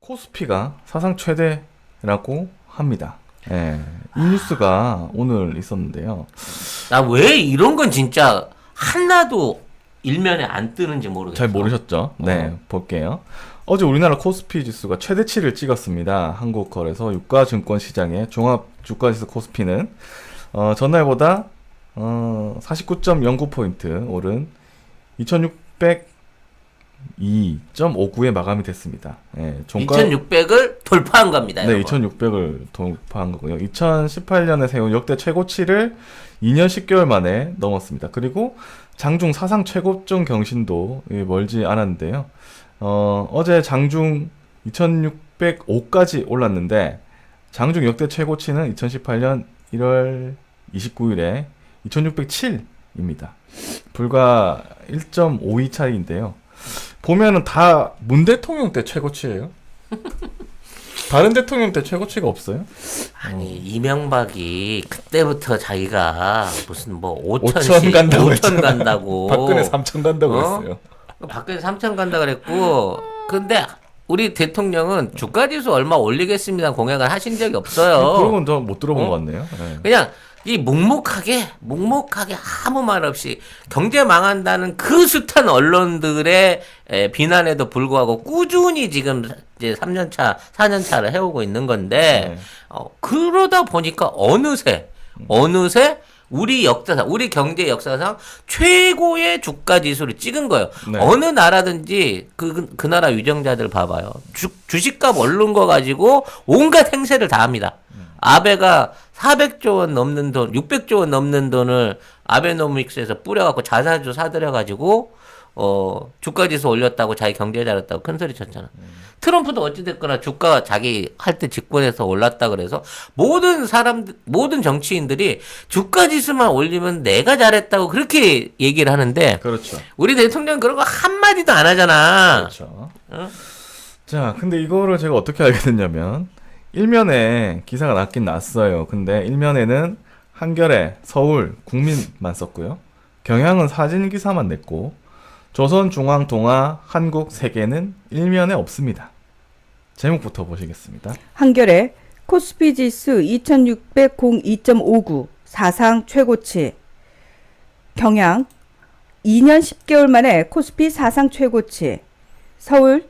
코스피가 사상 최대라고 합니다. 예, 이 뉴스가 오늘 있었는데요. 나 왜 이런 건 진짜 하나도 일면에 안 뜨는지 모르겠어. 잘 모르셨죠? 네, 볼게요. 어제 우리나라 코스피 지수가 최대치를 찍었습니다. 한국거래소 유가증권시장의 종합주가지수 코스피는 전날보다 49.09포인트 오른 2602.59에 마감이 됐습니다. 예, 2600을 돌파한 겁니다. 네, 여러분. 2600을 돌파한 거고요. 2018년에 세운 역대 최고치를 2년 10개월 만에 넘었습니다. 그리고 장중 사상 최고점 경신도 멀지 않았는데요. 어제 장중 2605까지 올랐는데 장중 역대 최고치는 2018년 1월 29일에 2607입니다. 불과 1.52 차이인데요. 보면은 다 문 대통령 때 최고치예요. 다른 대통령 때 최고치가 없어요? 아니 이명박이 그때부터 자기가 무슨 뭐 5천 간다고 5천 간다고 박근혜 3천 간다고 어? 했어요. 박근혜 3천 간다 그랬고 근데 우리 대통령은 주가지수 얼마 올리겠습니다 공약을 하신 적이 없어요. 그런 건 저 못 들어본 것 같네요. 네. 그냥 이 묵묵하게 아무 말 없이 경제 망한다는 그 숱한 언론들의 비난에도 불구하고 꾸준히 지금 이제 3년차, 4년차를 해오고 있는 건데, 네. 그러다 보니까 어느새 우리 역사상, 우리 경제 역사상 최고의 주가 지수를 찍은 거예요. 네. 어느 나라든지 그 나라 위정자들 봐봐요. 주식값 오른 거 가지고 온갖 행세를 다 합니다. 아베가 400조 원 넘는 돈, 600조 원 넘는 돈을 아베노믹스에서 뿌려갖고 자사주 사들여가지고, 주가지수 올렸다고 자기 경제 잘했다고 큰소리 쳤잖아. 트럼프도 어찌됐거나 주가 자기 할 때 집권해서 올랐다 그래서 모든 정치인들이 주가지수만 올리면 내가 잘했다고 그렇게 얘기를 하는데, 그렇죠. 우리 대통령 그런 거 한마디도 안 하잖아. 그렇죠. 자, 근데 이거를 제가 어떻게 알게 됐냐면, 일면에 기사가 났긴 났어요. 근데 일면에는 한겨레, 서울, 국민만 썼고요. 경향은 사진 기사만 냈고, 조선중앙, 동아, 한국, 세계는 일면에 없습니다. 제목부터 보시겠습니다. 한겨레 코스피 지수 2602.59 사상 최고치. 경향 2년 10개월 만에 코스피 사상 최고치. 서울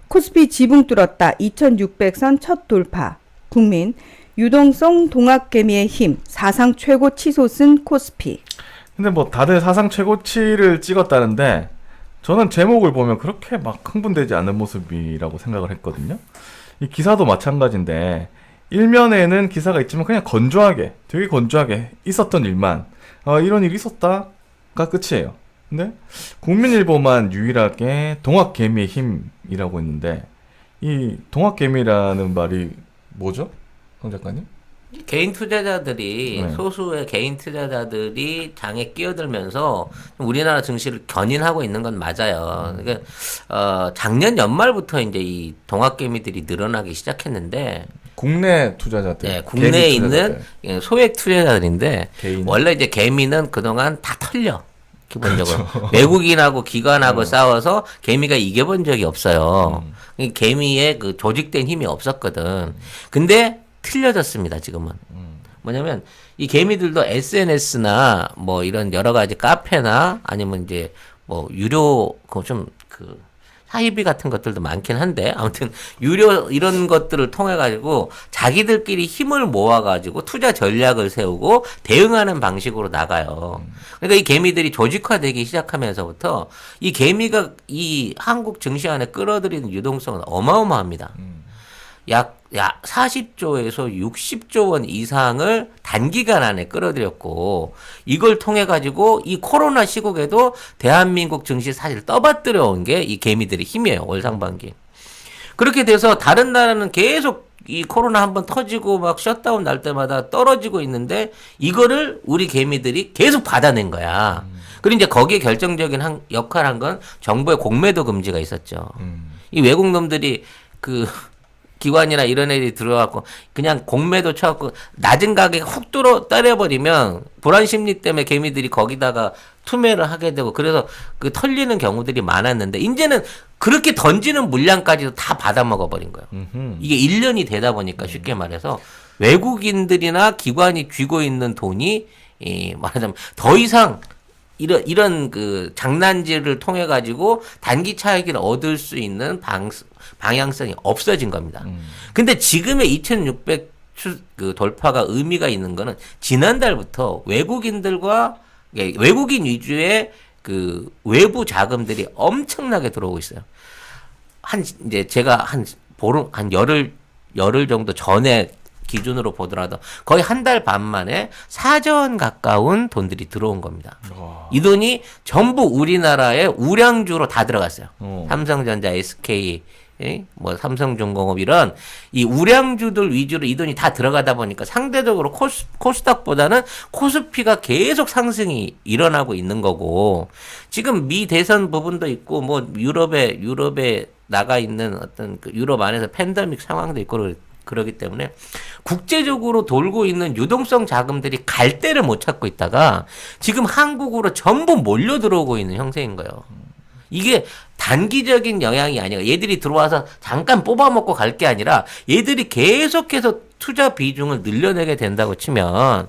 코스피 지붕 뚫었다 2600선 첫 돌파. 국민 유동성 동학개미의 힘 사상 최고 치솟은 코스피. 근데 뭐 다들 사상 최고치를 찍었다는데 저는 제목을 보면 그렇게 막 흥분되지 않는 모습이라고 생각을 했거든요. 이 기사도 마찬가지인데 일면에는 기사가 있지만 그냥 되게 건조하게 있었던 일만 이런 일이 있었다가 끝이에요. 근데 국민일보만 유일하게 동학개미의 힘이라고 했는데 이 동학개미라는 말이 뭐죠? 황 작가님? 개인 투자자들이 네. 소수의 개인 투자자들이 장에 끼어들면서 우리나라 증시를 견인하고 있는 건 맞아요. 그러니까 작년 연말부터 이제 이 동학개미들이 늘어나기 시작했는데 국내 투자자들. 네, 국내에 개미 있는 투자자들. 소액 투자자들인데 개인. 원래 이제 개미는 그동안 다 털려. 기본적으로 외국인하고 기관하고 싸워서 개미가 이겨본 적이 없어요. 이 개미의 그 조직된 힘이 없었거든. 근데 틀려졌습니다, 지금은. 뭐냐면, 이 개미들도 SNS나 뭐 이런 여러 가지 카페나 아니면 이제 뭐 유료, 사이비 같은 것들도 많긴 한데, 아무튼 유료 이런 것들을 통해가지고 자기들끼리 힘을 모아가지고 투자 전략을 세우고 대응하는 방식으로 나가요. 그러니까 이 개미들이 조직화되기 시작하면서부터 이 개미가 이 한국 증시 안에 끌어들이는 유동성은 어마어마합니다. 약 40조에서 60조 원 이상을 단기간 안에 끌어들였고 이걸 통해 가지고 이 코로나 시국에도 대한민국 증시 사실 떠받들여 온 게 이 개미들의 힘이에요. 올 상반기. 그렇게 돼서 다른 나라는 계속 이 코로나 한번 터지고 막 셧다운 날 때마다 떨어지고 있는데 이거를 우리 개미들이 계속 받아낸 거야. 그리고 이제 거기에 결정적인 역할을 한 건 정부의 공매도 금지가 있었죠. 이 외국 놈들이 기관이나 이런 애들이 들어갖고 그냥 공매도 쳐갖고 낮은 가격에 훅 때려버리면 불안 심리 때문에 개미들이 거기다가 투매를 하게 되고 그래서 그 털리는 경우들이 많았는데 이제는 그렇게 던지는 물량까지도 다 받아먹어버린 거예요. 이게 1년이 되다 보니까 쉽게 말해서 외국인들이나 기관이 쥐고 있는 돈이 말하자면 더 이상 이런 그 장난질을 통해 가지고 단기 차익을 얻을 수 있는 방향성이 없어진 겁니다. 근데 지금의 2,600 그 돌파가 의미가 있는 거는 지난달부터 외국인들과 외국인 위주의 그 외부 자금들이 엄청나게 들어오고 있어요. 이제 제가 한 열흘 정도 전에 기준으로 보더라도 거의 한 달 반 만에 4조 가까운 돈들이 들어온 겁니다. 와. 이 돈이 전부 우리나라의 우량주로 다 들어갔어요. 어. 삼성전자, SK, 뭐 삼성중공업 이런 이 우량주들 위주로 이 돈이 다 들어가다 보니까 상대적으로 코스닥보다는 코스피가 계속 상승이 일어나고 있는 거고 지금 미 대선 부분도 있고 뭐 유럽에 나가 있는 어떤 그 유럽 안에서 팬데믹 상황도 있고 그러기 때문에 국제적으로 돌고 있는 유동성 자금들이 갈 데를 못 찾고 있다가 지금 한국으로 전부 몰려 들어오고 있는 형세인 거예요. 이게 단기적인 영향이 아니라 얘들이 들어와서 잠깐 뽑아먹고 갈 게 아니라 얘들이 계속해서 투자 비중을 늘려내게 된다고 치면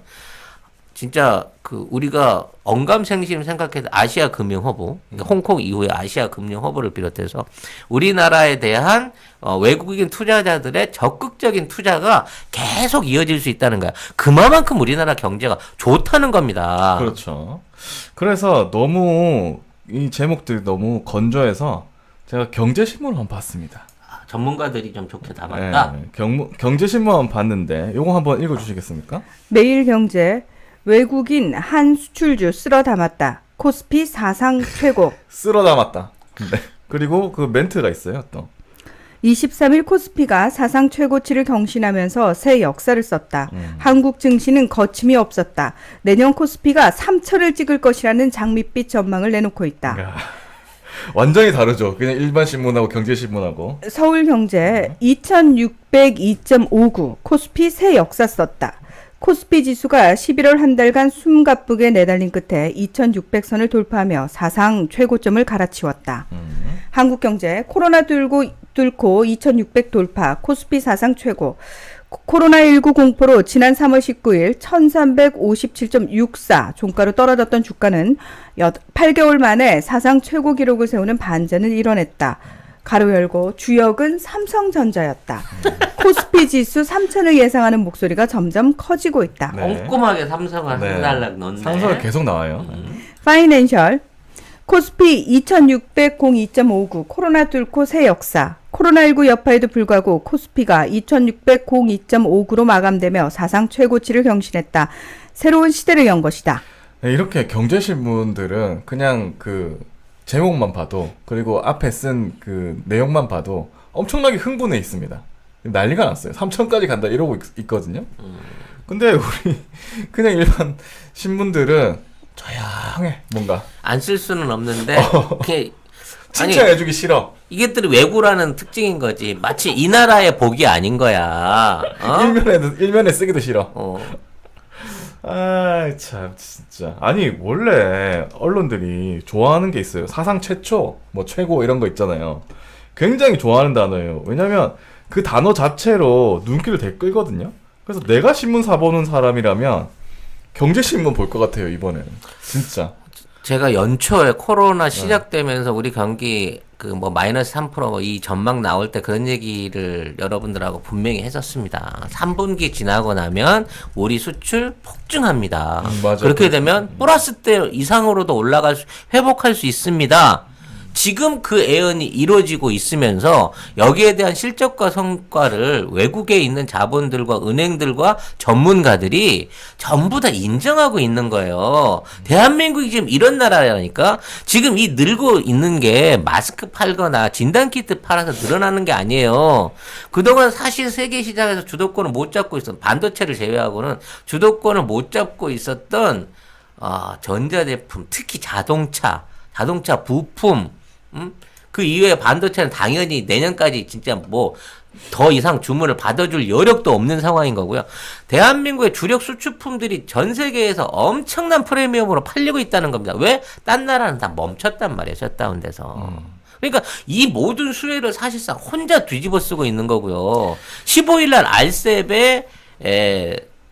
진짜 그 우리가 언감생심 생각해서 아시아 금융허브, 그러니까 홍콩 이후에 아시아 금융허브를 비롯해서 우리나라에 대한 외국인 투자자들의 적극적인 투자가 계속 이어질 수 있다는 거야. 그만큼 우리나라 경제가 좋다는 겁니다. 그렇죠. 그래서 너무 이 제목들이 너무 건조해서 제가 경제신문을 한번 봤습니다. 전문가들이 좀 좋게 담았다. 네, 경제신문 한번 봤는데 요거 한번 읽어주시겠습니까? 매일경제 외국인 한 수출주 쓸어 담았다. 코스피 사상 최고. 쓸어 담았다. 네. 그리고 그 멘트가 있어요 또. 23일 코스피가 사상 최고치를 경신하면서 새 역사를 썼다. 한국 증시는 거침이 없었다. 내년 코스피가 3천을 찍을 것이라는 장밋빛 전망을 내놓고 있다. 야, 완전히 다르죠. 그냥 일반 신문하고 경제신문하고. 서울경제 2602.59 코스피 새 역사 썼다. 코스피 지수가 11월 한 달간 숨가쁘게 내달린 끝에 2600선을 돌파하며 사상 최고점을 갈아치웠다. 한국경제 코로나 뚫고 2600 돌파 코스피 사상 최고. 코로나19 공포로 지난 3월 19일 1357.64 종가로 떨어졌던 주가는 8개월 만에 사상 최고 기록을 세우는 반전을 이뤄냈다. 가로 열고 주역은 삼성전자였다. 코스피 지수 3천을 예상하는 목소리가 점점 커지고 있다. 네. 꼼꼼하게 삼성을 네. 한 달락 넣네. 상승이 계속 나와요. 파이낸셜 코스피 2602.59 코로나 뚫고 새 역사. 코로나19 여파에도 불구하고 코스피가 2602.59로 마감되며 사상 최고치를 경신했다. 새로운 시대를 연 것이다. 네, 이렇게 경제신문들은 그냥 그 제목만 봐도 그리고 앞에 쓴 그 내용만 봐도 엄청나게 흥분해 있습니다. 난리가 났어요. 3천까지 간다 이러고 있거든요. 근데 우리 그냥 일반 신문들은 조용해 뭔가 안 쓸 수는 없는데 이게 칭찬해주기 싫어. 이게들이 외구라는 특징인 거지. 마치 이 나라의 복이 아닌 거야. 일면에 쓰기도 싫어. 어. 아, 참, 진짜. 아니, 원래 언론들이 좋아하는 게 있어요. 사상 최초, 뭐 최고 이런 거 있잖아요. 굉장히 좋아하는 단어예요. 왜냐면 그 단어 자체로 눈길을 되게 끌거든요. 그래서 내가 신문 사보는 사람이라면 경제신문 볼 것 같아요, 이번에는. 진짜. 제가 연초에 코로나 시작되면서 우리 경기 그 뭐 마이너스 3% 이 전망 나올 때 그런 얘기를 여러분들하고 분명히 했었습니다. 3분기 지나고 나면 우리 수출 폭증합니다. 맞아요. 그렇게 되면 플러스 때 이상으로도 회복할 수 있습니다. 지금 그 애언이 이루어지고 있으면서 여기에 대한 실적과 성과를 외국에 있는 자본들과 은행들과 전문가들이 전부 다 인정하고 있는 거예요. 대한민국이 지금 이런 나라라니까. 지금 이 늘고 있는 게 마스크 팔거나 진단키트 팔아서 늘어나는 게 아니에요. 그동안 사실 세계 시장에서 주도권을 못 잡고 있었던, 반도체를 제외하고는 주도권을 못 잡고 있었던 전자제품, 특히 자동차 부품, 그 이외에 반도체는 당연히 내년까지 진짜 뭐 더 이상 주문을 받아줄 여력도 없는 상황인 거고요. 대한민국의 주력 수출품들이 전 세계에서 엄청난 프리미엄으로 팔리고 있다는 겁니다. 왜? 딴 나라는 다 멈췄단 말이에요. 셧다운돼서. 그러니까 이 모든 수혜를 사실상 혼자 뒤집어 쓰고 있는 거고요. 15일 날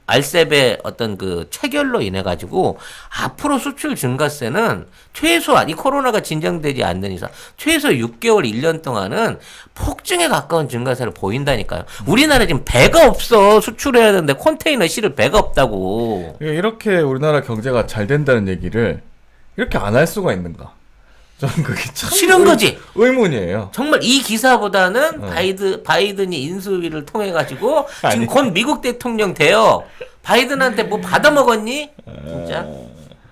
알셉의 어떤 그 체결로 인해 가지고 앞으로 수출 증가세는 최소한 이 코로나가 진정되지 않는 이상 최소 6개월 1년 동안은 폭증에 가까운 증가세를 보인다니까요. 우리나라 지금 배가 없어. 수출해야 되는데 컨테이너 실을 배가 없다고. 이렇게 우리나라 경제가 잘 된다는 얘기를 이렇게 안 할 수가 있는가? 저는 그게 참 싫은 거지. 의문이에요. 정말 이 기사보다는 바이든이 인수위를 통해 가지고 지금 곧 미국 대통령 돼요. 바이든한테 뭐 받아 먹었니? 진짜.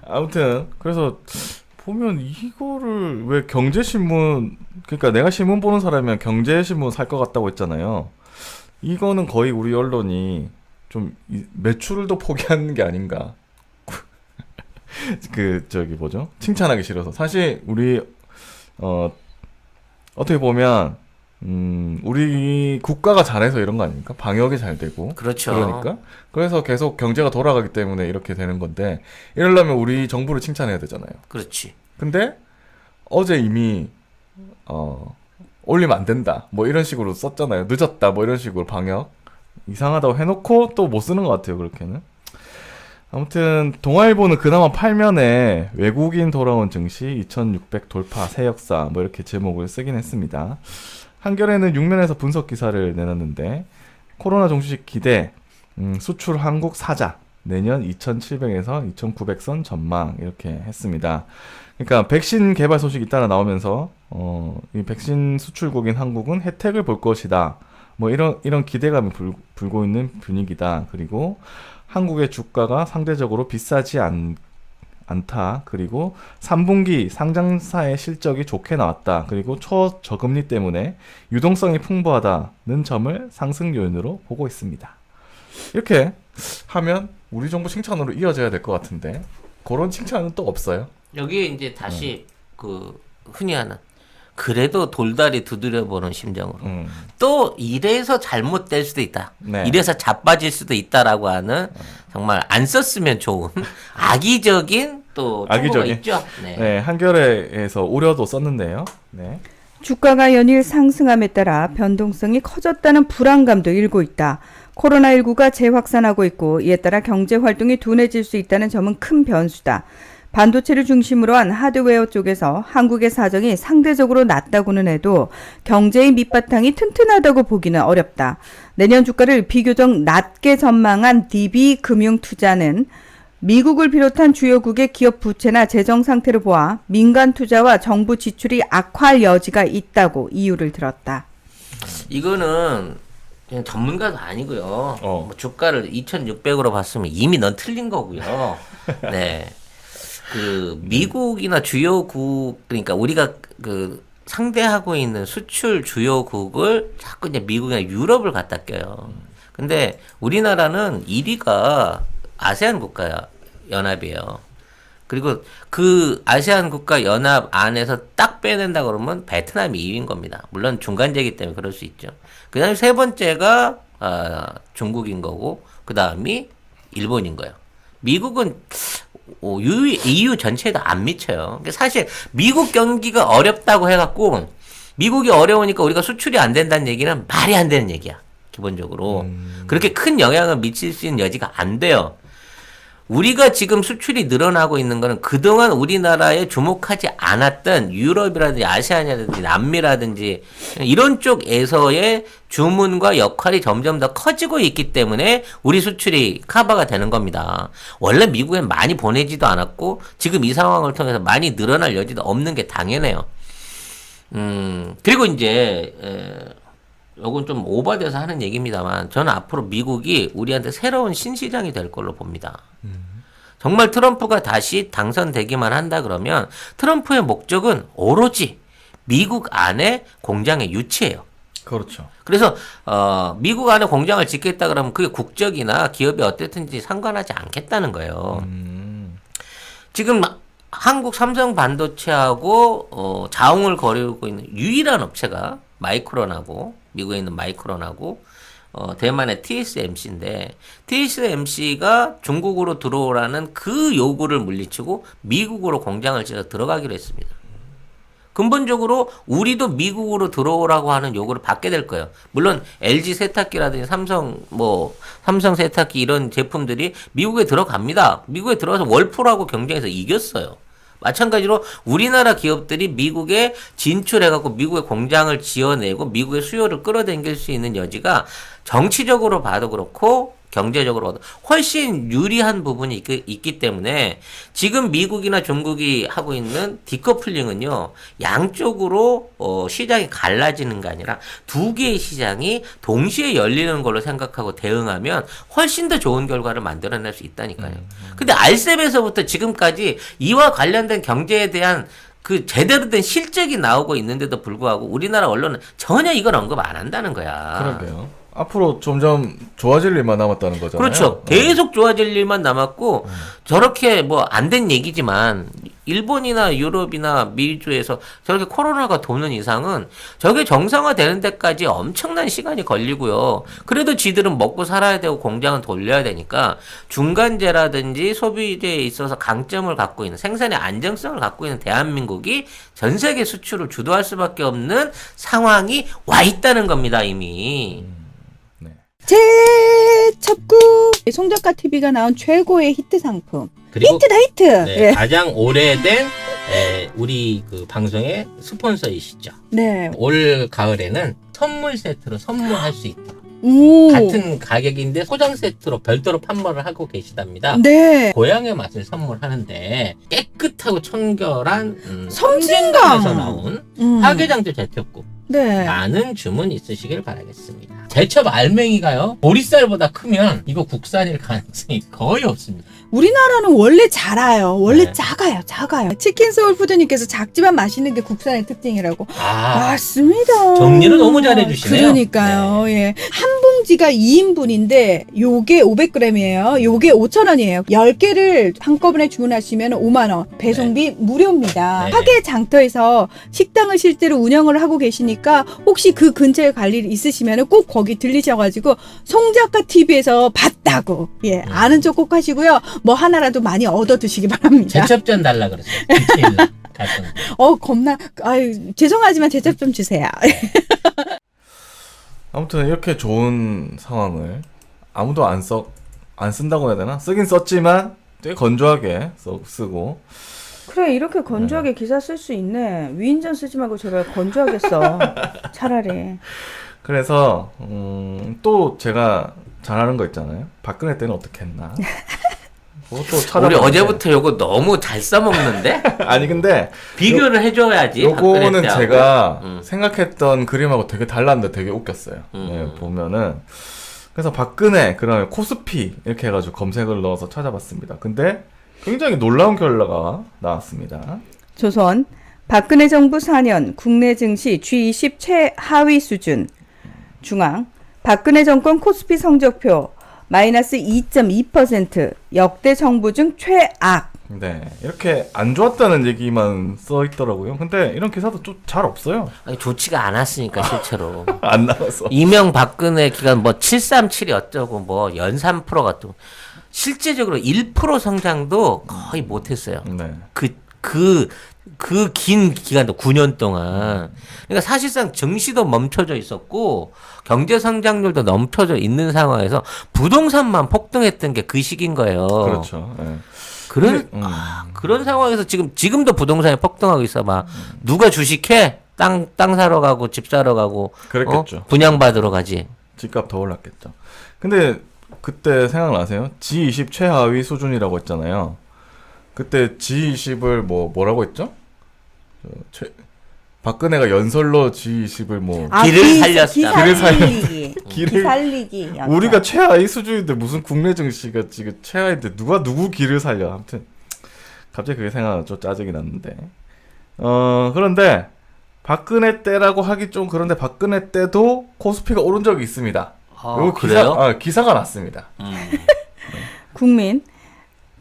아무튼 그래서 보면 이거를 왜 경제신문, 그러니까 내가 신문 보는 사람이면 경제신문 살 것 같다고 했잖아요. 이거는 거의 우리 언론이 좀 매출을 더 포기하는 게 아닌가. 저기 뭐죠? 칭찬하기 싫어서. 사실 우리 어떻게 보면 우리 국가가 잘해서 이런 거 아닙니까? 방역이 잘 되고. 그렇죠. 그러니까 그래서 계속 경제가 돌아가기 때문에 이렇게 되는 건데, 이러려면 우리 정부를 칭찬해야 되잖아요. 그렇지. 근데 어제 이미 올리면 안 된다 뭐 이런 식으로 썼잖아요. 늦었다 뭐 이런 식으로 방역 이상하다고 해놓고 또 못 쓰는 것 같아요. 그렇게는. 아무튼 동아일보는 그나마 팔면에 외국인 돌아온 증시 2600 돌파 새 역사 뭐 이렇게 제목을 쓰긴 했습니다. 한겨레는 6면에서 분석 기사를 내놨는데, 코로나 종식 기대, 수출 한국 사자, 내년 2700에서 2900선 전망 이렇게 했습니다. 그러니까 백신 개발 소식이 잇따라 나오면서 이 백신 수출국인 한국은 혜택을 볼 것이다. 뭐 이런 기대감이 불고 있는 분위기다. 그리고 한국의 주가가 상대적으로 비싸지 않다. 그리고 3분기 상장사의 실적이 좋게 나왔다. 그리고 초저금리 때문에 유동성이 풍부하다는 점을 상승 요인으로 보고 있습니다. 이렇게 하면 우리 정부 칭찬으로 이어져야 될 것 같은데 그런 칭찬은 또 없어요. 여기에 이제 다시 그 흔히 하는 그래도 돌다리 두드려보는 심정으로 또 이래서 잘못될 수도 있다. 네. 이래서 자빠질 수도 있다라고 하는 정말 안 썼으면 좋은 악의적인 또 정보가 있죠. 네. 네, 한겨레에서 우려도 썼는데요. 네. 주가가 연일 상승함에 따라 변동성이 커졌다는 불안감도 일고 있다. 코로나19가 재확산하고 있고 이에 따라 경제 활동이 둔해질 수 있다는 점은 큰 변수다. 반도체를 중심으로 한 하드웨어 쪽에서 한국의 사정이 상대적으로 낫다고는 해도 경제의 밑바탕이 튼튼하다고 보기는 어렵다. 내년 주가를 비교적 낮게 전망한 DB금융투자는 미국을 비롯한 주요국의 기업 부채나 재정 상태를 보아 민간 투자와 정부 지출이 악화할 여지가 있다고 이유를 들었다. 이거는 그냥 전문가도 아니고요. 뭐 주가를 2,600으로 봤으면 이미 넌 틀린 거고요. 네. 그 미국이나 주요국, 그러니까 우리가 그 상대하고 있는 수출 주요국을 자꾸 이제 미국이나 유럽을 갖다 껴요. 근데 우리나라는 1위가 아세안 국가 연합이에요. 그리고 그 아세안 국가 연합 안에서 딱 빼낸다 그러면 베트남이 2위인 겁니다. 물론 중간재이기 때문에 그럴 수 있죠. 그 다음에 세 번째가 중국인 거고, 그 다음이 일본인 거예요. 미국은 EU 전체에도 안 미쳐요. 사실 미국 경기가 어렵다고 해갖고 미국이 어려우니까 우리가 수출이 안 된다는 얘기는 말이 안 되는 얘기야. 기본적으로. 그렇게 큰 영향을 미칠 수 있는 여지가 안 돼요. 우리가 지금 수출이 늘어나고 있는 거는 그동안 우리나라에 주목하지 않았던 유럽이라든지 아시아냐든지 남미라든지 이런 쪽에서의 주문과 역할이 점점 더 커지고 있기 때문에 우리 수출이 커버가 되는 겁니다. 원래 미국엔 많이 보내지도 않았고 지금 이 상황을 통해서 많이 늘어날 여지도 없는 게 당연해요. 그리고 이제 요건 좀 오버돼서 하는 얘기입니다만 저는 앞으로 미국이 우리한테 새로운 신시장이 될 걸로 봅니다. 정말 트럼프가 다시 당선되기만 한다 그러면 트럼프의 목적은 오로지 미국 안에 공장의 유치예요. 그렇죠. 그래서 미국 안에 공장을 짓겠다 그러면 그게 국적이나 기업이 어땠든지 상관하지 않겠다는 거예요. 지금 한국 삼성 반도체하고 자웅을 거리고 있는 유일한 업체가 마이크론하고 미국에 있는 마이크론하고 대만의 TSMC인데 TSMC가 중국으로 들어오라는 그 요구를 물리치고 미국으로 공장을 지어 들어가기로 했습니다. 근본적으로 우리도 미국으로 들어오라고 하는 요구를 받게 될 거예요. 물론 LG 세탁기라든지 삼성 세탁기 이런 제품들이 미국에 들어갑니다. 미국에 들어가서 월풀하고 경쟁해서 이겼어요. 마찬가지로 우리나라 기업들이 미국에 진출해갖고 미국에 공장을 지어내고 미국의 수요를 끌어당길 수 있는 여지가 정치적으로 봐도 그렇고 경제적으로 봐도 훨씬 유리한 부분이 있기 때문에 지금 미국이나 중국이 하고 있는 디커플링은요, 양쪽으로 시장이 갈라지는 게 아니라 두 개의 시장이 동시에 열리는 걸로 생각하고 대응하면 훨씬 더 좋은 결과를 만들어낼 수 있다니까요. 근데 알셉에서부터 지금까지 이와 관련된 경제에 대한 그 제대로 된 실적이 나오고 있는데도 불구하고 우리나라 언론은 전혀 이걸 언급 안 한다는 거야. 그러게요. 앞으로 점점 좋아질 일만 남았다는 거잖아요. 그렇죠. 계속 좋아질 일만 남았고 저렇게 뭐 안 된 얘기지만 일본이나 유럽이나 미주에서 저렇게 코로나가 도는 이상은 저게 정상화되는 데까지 엄청난 시간이 걸리고요. 그래도 지들은 먹고 살아야 되고 공장은 돌려야 되니까 중간재라든지 소비재에 있어서 강점을 갖고 있는 생산의 안정성을 갖고 있는 대한민국이 전 세계 수출을 주도할 수밖에 없는 상황이 와 있다는 겁니다, 이미. 재첩구 송작가 TV가 나온 최고의 히트 상품. 그리고 히트다 히트. 네, 예. 가장 오래된 우리 그 방송의 스폰서이시죠. 네. 올 가을에는 선물 세트로 선물할 수 있다. 오. 같은 가격인데 소장 세트로 별도로 판매를 하고 계시답니다. 네. 고향의 맛을 선물하는데 깨끗하고 청결한 섬진강. 에서 나온 음. 화개장터 제첩국 네. 많은 주문 있으시길 바라겠습니다. 제첩 알맹이가요 보리쌀보다 크면 이거 국산일 가능성이 거의 없습니다. 우리나라는 원래 작아요. 원래 네. 작아요. 치킨 소울푸드님께서 작지만 맛있는 게 국산의 특징이라고. 맞습니다. 정리를 너무 잘해주시네요. 그러니까요. 예. 한 봉지가 2인분인데 요게 500g이에요. 요게 5,000원이에요. 10개를 한꺼번에 주문하시면 5만 원. 배송비 무료입니다. 네네. 화계 장터에서 식당을 실제로 운영을 하고 계시니까 혹시 그 근처에 갈 일 있으시면 꼭 거기 들리셔가지고 송작가 TV에서 봤다고 아는 척 꼭 하시고요. 뭐 하나라도 많이 얻어 드시기 바랍니다. 제첩전 달라 그랬어요. 디테일 갈 건데. 겁나. 아유, 죄송하지만 제첩 좀 주세요. 아무튼 이렇게 좋은 상황을 아무도 안 쓴다고 해야 되나? 쓰긴 썼지만 되게 건조하게 쓰고. 그래, 이렇게 건조하게 기사 쓸 수 있네. 위인전 쓰지 말고 제발 건조하게 써. 차라리. 그래서 또 제가 잘하는 거 있잖아요. 박근혜 때는 어떻게 했나? 그것도 우리 찾아봤는데. 어제부터 요거 너무 잘 써먹는데? 아니 근데 비교를 해줘야지. 요거는 박근혜 때하고. 제가 생각했던 그림하고 되게 달랐는데 되게 웃겼어요. 네, 보면은 그래서 박근혜 그다음에 코스피 이렇게 해가지고 검색을 넣어서 찾아봤습니다. 근데 굉장히 놀라운 결과가 나왔습니다. 조선. 박근혜 정부 4년 국내 증시 G20 최하위 수준. 중앙. 박근혜 정권 코스피 성적표 마이너스 2.2%. 역대 정부 중 최악. 네, 이렇게 안 좋았다는 얘기만 써 있더라고요. 근데 이런 기사도 좀 잘 없어요. 아니, 좋지가 않았으니까 실제로. 안 나와서. 이명박근혜 기간 뭐 737이 어쩌고 뭐 연산 프로가 또 실제적으로 1% 성장도 거의 못했어요. 네. 그 긴 기간도 9년 동안. 그러니까 사실상 증시도 멈춰져 있었고 경제 성장률도 멈춰져 있는 상황에서 부동산만 폭등했던 게 그 시기인 거예요. 그렇죠. 네. 그런 상황에서 지금도 부동산이 폭등하고 있어. 막 누가 주식해? 땅 사러 가고 집 사러 가고 그랬겠죠. 분양받으러 가지. 집값 더 올랐겠죠. 근데 그때 생각나세요? G20 최하위 수준이라고 했잖아요. 그때 G20을 뭐라고 했죠? 박근혜가 연설로 G20을 길을 살렸다. 길을 살리기. 우리가 최하위 수준인데 무슨 국내 증시가 지금 최하위인데 누구 길을 살려? 아무튼 갑자기 그게 생각나서 짜증이 났는데. 그런데 박근혜 때라고 하기 좀 그런데 박근혜 때도 코스피가 오른 적이 있습니다. 요거 그래요? 기사가 났습니다. 국민.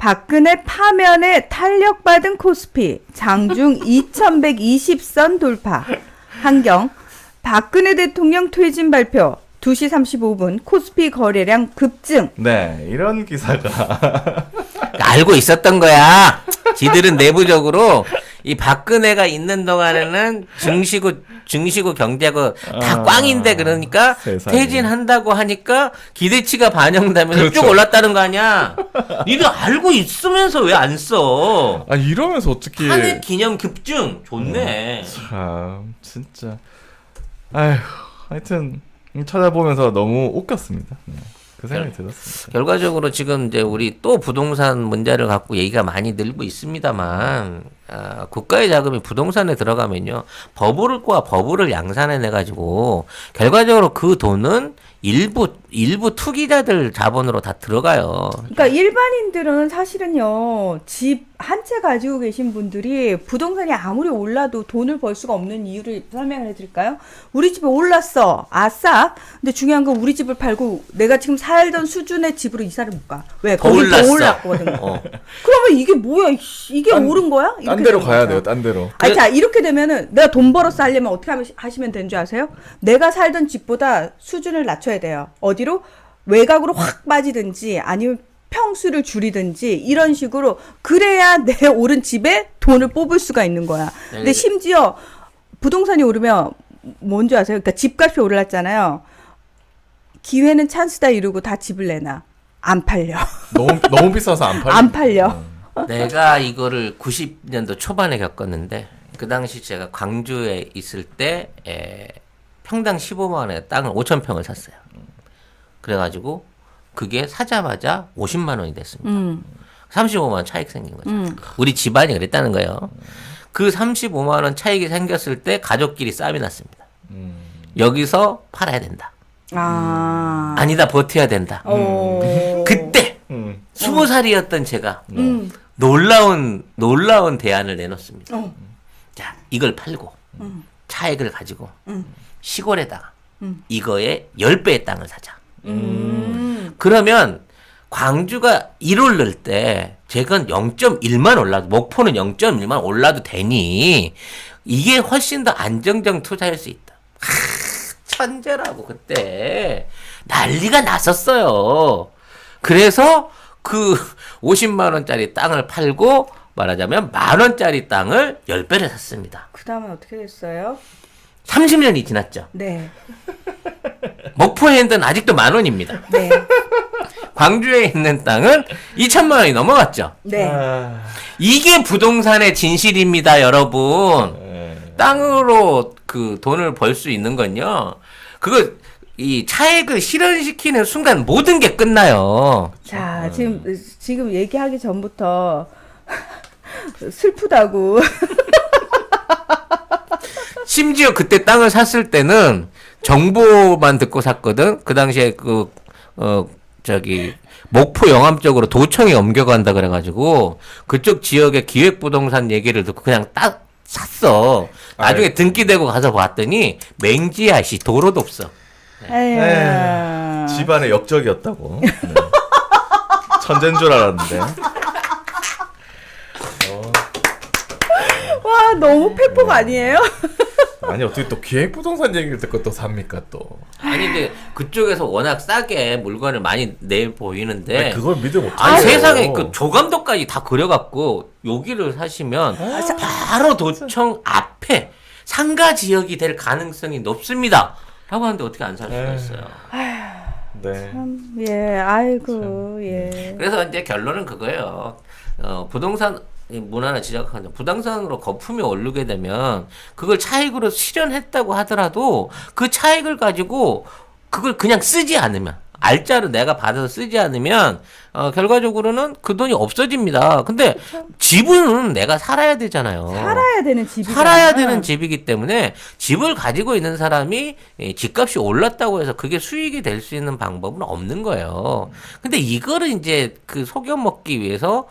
박근혜 파면에 탄력받은 코스피 장중 2120선 돌파. 한경. 박근혜 대통령 퇴진 발표 2시 35분 코스피 거래량 급증. 네, 이런 기사가 알고 있었던 거야. 지들은 내부적으로 이 박근혜가 있는 동안에는 증시고 경제고 다 꽝인데 그러니까 세상에. 퇴진한다고 하니까 기대치가 반영되면서 그렇죠. 쭉 올랐다는 거 아니야. 니들 알고 있으면서 왜 안 써? 아 이러면서 어떻게 탄핵 기념 급증 좋네. 참 진짜 아휴 하여튼 찾아보면서 너무 웃겼습니다. 네, 그 생각이 들었습니다. 결과적으로 지금 이제 우리 또 부동산 문제를 갖고 얘기가 많이 늘고 있습니다만 국가의 자금이 부동산에 들어가면요 버블과 버블을 양산해내 가지고 결과적으로 그 돈은 일부 투기자들 자본으로 다 들어가요. 그러니까 일반인들은 사실은요 집 한 채 가지고 계신 분들이 부동산이 아무리 올라도 돈을 벌 수가 없는 이유를 설명을 해드릴까요? 우리 집에 올랐어, 아싸. 근데 중요한 건 우리 집을 팔고 내가 지금 살던 수준의 집으로 이사를 못 가. 왜? 더 거기 올랐어. 더 올랐거든. 그러면 이게 뭐야? 이게 오른 거야? 딴 이렇게 데로 되는 가야 거죠. 돼요. 딴 데로. 아니, 자, 이렇게 되면은 내가 돈 벌어서 하려면 어떻게 하시면 되는 줄 아세요? 내가 살던 집보다 수준을 낮춰야 돼요. 어디로? 외곽으로 확 빠지든지 아니면 평수를 줄이든지 이런 식으로 그래야 내 오른 집에 돈을 뽑을 수가 있는 거야. 근데 심지어 부동산이 오르면 뭔지 아세요? 그러니까 집값이 올랐잖아요. 기회는 찬스다 이러고 다 집을 내놔. 안 팔려. 너무 비싸서 안 팔려. 안 팔려. 내가 이거를 90년도 초반에 겪었는데 그 당시 제가 광주에 있을 때 평당 15만 원에 땅을 5,000평을 샀어요. 그래가지고 그게 사자마자 50만 원이 됐습니다. 35만 원 차익 생긴 거죠. 우리 집안이 그랬다는 거예요. 그 35만 원 차익이 생겼을 때 가족끼리 싸움이 났습니다. 여기서 팔아야 된다. 아니다 버텨야 된다. 그때 20살이었던 제가 놀라운 대안을 내놓습니다. 자, 이걸 팔고 차액을 가지고 시골에다가 이거의 10배의 땅을 사자. 그러면 광주가 1월 넣을 때 제가 0.1만 올라도 목포는 0.1만 올라도 되니 이게 훨씬 더 안정적 투자할 수 있다. 천재라고 그때 난리가 났었어요. 그래서 그 50만 원짜리 땅을 팔고 말하자면 만 원짜리 땅을 10배를 샀습니다. 그 다음에 어떻게 됐어요? 30년이 지났죠. 네. 목포에 있는 아직도 만 원입니다. 네. 광주에 있는 땅은 2천만 원이 넘어갔죠. 네. 이게 부동산의 진실입니다, 여러분. 땅으로 그 돈을 벌 수 있는 건요. 그거 이 차액을 실현시키는 순간 모든 게 끝나요. 자, 지금 얘기하기 전부터 슬프다고. 심지어 그때 땅을 샀을 때는 정보만 듣고 샀거든. 그 당시에 목포 영암 쪽으로 도청에 옮겨간다 그래가지고 그쪽 지역의 기획부동산 얘기를 듣고 그냥 딱 샀어. 나중에 등기대고 가서 봤더니 맹지야 씨 도로도 없어. 에휴. 집안의 역적이었다고. 네. 천재인 줄 알았는데. 와, 너무 팩폭 아니에요? 아니 어떻게 또 기획부동산 얘기를 듣고 또 삽니까 또. 아니 근데 그쪽에서 워낙 싸게 물건을 많이 내 보이는데 아니, 그걸 믿어 못해요. 아니 세상에 그 조감도까지 다 그려갖고 여기를 사시면 바로 도청 앞에 상가 지역이 될 가능성이 높습니다. 라고 하는데 어떻게 안 살 수가 있어요. 네. 예, 아이고, 예. 그래서 이제 결론은 그거예요. 부동산 문화나 지적하는 부동산으로 거품이 오르게 되면 그걸 차익으로 실현했다고 하더라도 그 차익을 가지고 그걸 그냥 쓰지 않으면 알짜로 내가 받아서 쓰지 않으면 결과적으로는 그 돈이 없어집니다. 근데 집은 내가 살아야 되잖아요. 살아야 되는 집이 살아야 되는 집이기 때문에 집을 가지고 있는 사람이 집값이 올랐다고 해서 그게 수익이 될 수 있는 방법은 없는 거예요. 근데 이거를 이제 그 속여 먹기 위해서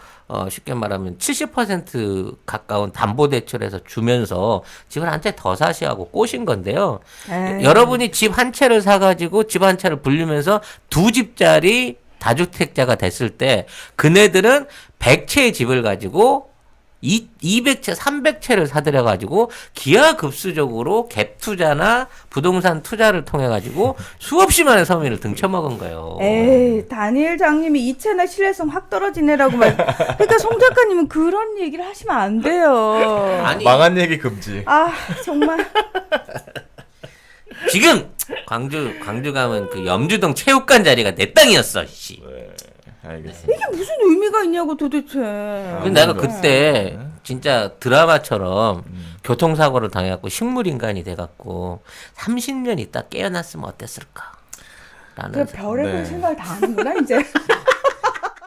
쉽게 말하면 70% 가까운 담보대출해서 주면서 집을 한 채 더 사시하고 꼬신 건데요. 에이. 여러분이 집 한 채를 사가지고 집 한 채를 불리면서 두 집짜리 다주택자가 됐을 때 그네들은 100채의 집을 가지고 200채, 300채를 사들여가지고 기하급수적으로 갭 투자나 부동산 투자를 통해가지고 수없이 많은 서민을 등쳐먹은 거예요. 에이, 다니엘 장님이 이 채널 신뢰성 확 떨어지네라고 말. 그러니까 송 작가님은 그런 얘기를 하시면 안 돼요. 아니, 망한 얘기 금지. 아, 정말. 지금 광주 가면 그 염주동 체육관 자리가 내 땅이었어, 씨. 네, 알겠습니다. 이게 무슨 의미가 있냐고 도대체. 근데 내가 그때 진짜 드라마처럼 교통사고를 당해갖고 식물인간이 돼갖고 30년 있다 깨어났으면 어땠을까? 라는 그 별의별 네. 생각을 다 하는구나 이제.